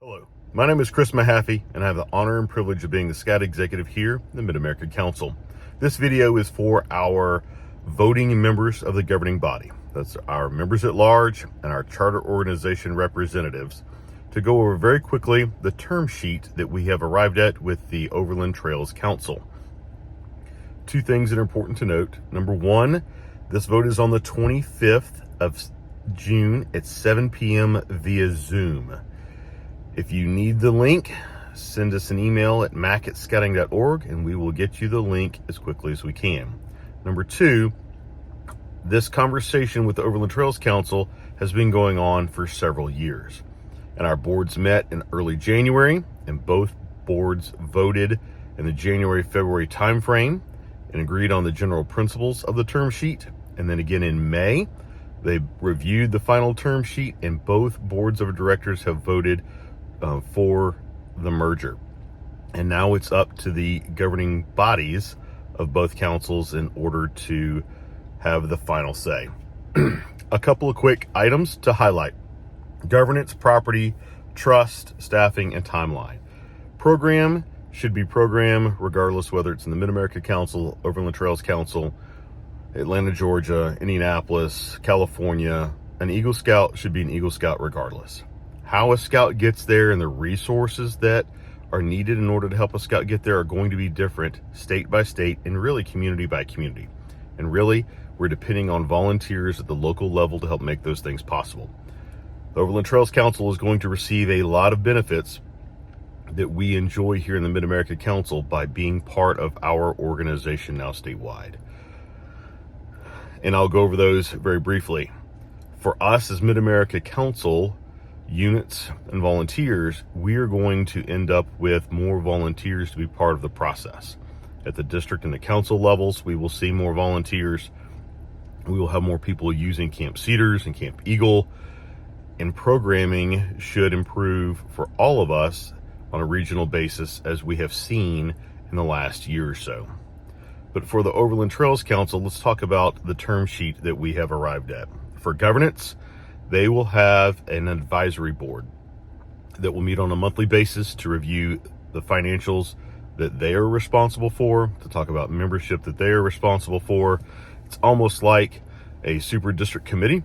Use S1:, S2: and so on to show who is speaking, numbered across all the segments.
S1: Hello, my name is Chris Mahaffey, and I have the honor and privilege of being the Scout Executive here in the Mid-America Council. This video is for our voting members of the governing body. That's our members at large and our charter organization representatives, to go over very quickly the term sheet that we have arrived at with the Overland Trails Council. Two things that are important to note. Number one, this vote is on the 25th of June at 7 p.m. via Zoom. If you need the link, send us an email at mac@scouting.org and we will get you the link as quickly as we can. Number two, this conversation with the Overland Trails Council has been going on for several years. And our boards met in early January, and both boards voted in the January-February timeframe and agreed on the general principles of the term sheet. And then again in May, they reviewed the final term sheet, and both boards of directors have voted for the merger. And now it's up to the governing bodies of both councils in order to have the final say. A couple of quick items to highlight: governance, property, trust, staffing, and timeline. Program should be program regardless whether it's in the Mid-America Council, Overland Trails Council, Atlanta, Georgia, Indianapolis, California. An Eagle Scout should be an Eagle Scout regardless. How a scout gets there and the resources that are needed in order to help a scout get there are going to be different state by state and really community by community. And really, we're depending on volunteers at the local level to help make those things possible. The Overland Trails Council is going to receive a lot of benefits that we enjoy here in the Mid-America Council by being part of our organization now statewide. And I'll go over those very briefly. For us as Mid-America Council units and volunteers, we are going to end up with more volunteers to be part of the process. At the district and the council levels, we will see more volunteers. We will have more people using Camp Cedars and Camp Eagle, and programming should improve for all of us on a regional basis, as we have seen in the last year or so. But for the Overland Trails Council, let's talk about the term sheet that we have arrived at. For governance, they will have an advisory board that will meet on a monthly basis to review the financials that they are responsible for, to talk about membership that they are responsible for. It's almost like a super district committee,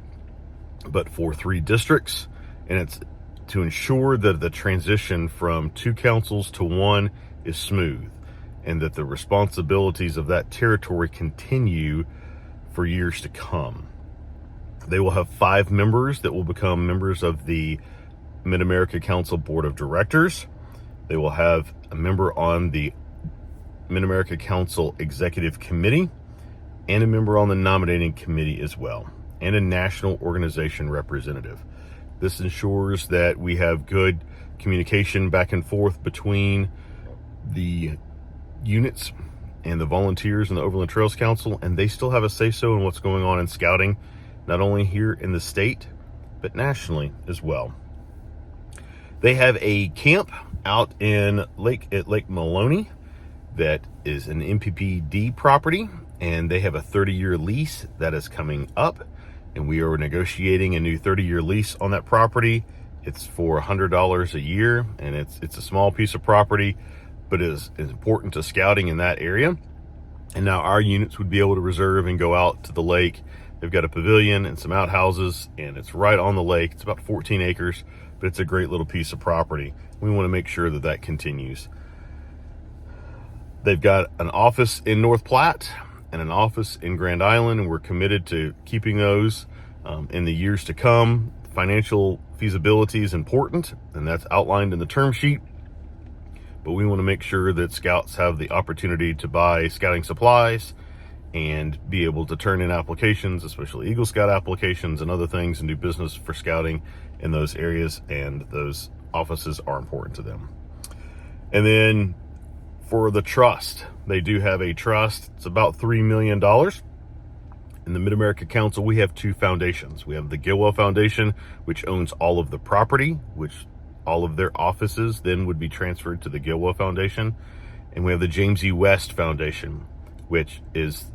S1: but for 3 districts, and it's to ensure that the transition from 2 councils to 1 is smooth, and that the responsibilities of that territory continue for years to come. They will have 5 members that will become members of the Mid-America Council Board of Directors. They will have a member on the Mid-America Council Executive Committee, and a member on the nominating committee as well, and a national organization representative. This ensures that we have good communication back and forth between the units and the volunteers in the Overland Trails Council, and they still have a say-so in what's going on in scouting, not only here in the state, but nationally as well. They have a camp out in Lake Maloney that is an MPPD property, and they have a 30-year lease that is coming up, and we are negotiating a new 30-year lease on that property. It's for $100 a year, and it's a small piece of property, but is important to scouting in that area. And now our units would be able to reserve and go out to the lake. They've got a pavilion and some outhouses, and it's right on the lake. It's about 14 acres, but it's a great little piece of property. We want to make sure that that continues. They've got an office in North Platte and an office in Grand Island, and we're committed to keeping those in the years to come. Financial feasibility is important, and that's outlined in the term sheet. But we want to make sure that scouts have the opportunity to buy scouting supplies and be able to turn in applications, especially Eagle Scout applications and other things, and do business for scouting in those areas, and those offices are important to them. And then for the trust, they do have a trust. It's about $3 million. In the Mid-America Council, we have 2 foundations. We have the Gilwell Foundation, which owns all of the property, which all of their offices then would be transferred to the Gilwell Foundation. And we have the James E. West Foundation, which is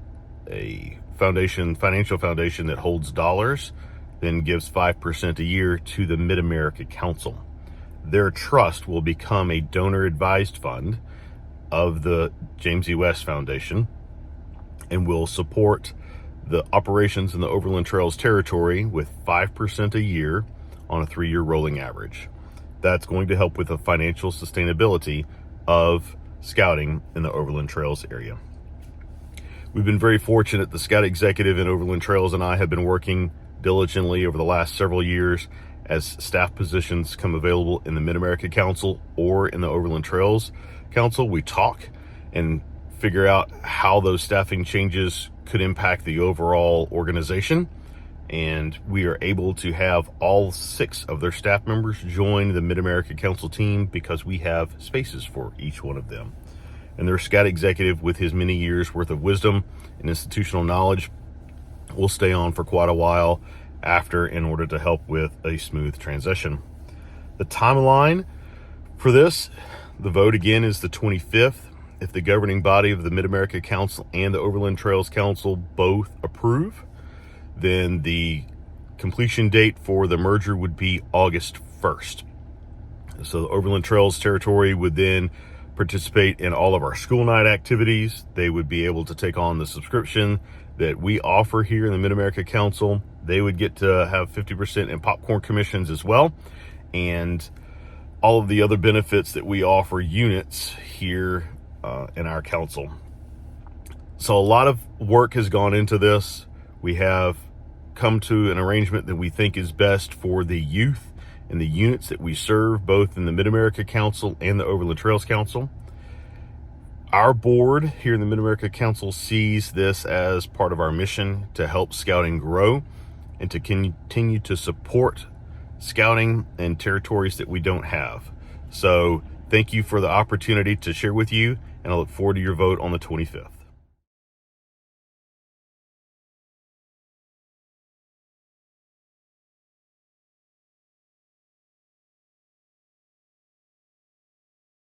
S1: a financial foundation that holds dollars, then gives 5% a year to the Mid-America Council. their trust will become a donor-advised fund of the James E. West Foundation and will support the operations in the Overland Trails territory with 5% a year on a 3-year rolling average. That's going to help with the financial sustainability of scouting in the Overland Trails area. We've been very fortunate. The Scout Executive in Overland Trails and I have been working diligently over the last several years as staff positions come available in the Mid-America Council or in the Overland Trails Council. We talk and figure out how those staffing changes could impact the overall organization. And we are able to have all 6 of their staff members join the Mid-America Council team because we have spaces for each one of them. And their Scout Executive, with his many years worth of wisdom and institutional knowledge, will stay on for quite a while after in order to help with a smooth transition. The timeline for this, the vote again is the 25th. If the governing body of the Mid-America Council and the Overland Trails Council both approve, then the completion date for the merger would be August 1st. So the Overland Trails territory would then participate in all of our school night activities. They would be able to take on the subscription that we offer here in the Mid-America Council. They would get to have 50% in popcorn commissions as well, and all of the other benefits that we offer units here in our council. So a lot of work has gone into this. We have come to an arrangement that we think is best for the youth and the units that we serve, both in the Mid-America Council and the Overland Trails Council. Our board here in the Mid-America Council sees this as part of our mission to help scouting grow and to continue to support scouting in territories that we don't have. So thank you for the opportunity to share with you, and I look forward to your vote on the 25th.